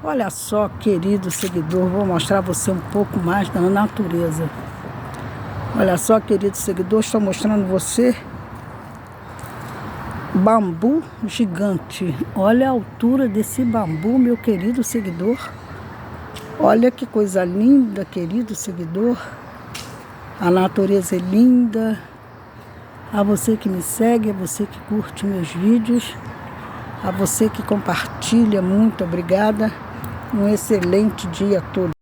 Olha só, querido seguidor, vou mostrar a você um pouco mais da natureza. Olha só, querido seguidor, estou mostrando você bambu gigante. Olha a altura desse bambu, meu querido seguidor. Olha que coisa linda, querido seguidor. A natureza é linda. A você que me segue, a você que curte meus vídeos, a você que compartilha, muito obrigada. Um excelente dia a todos.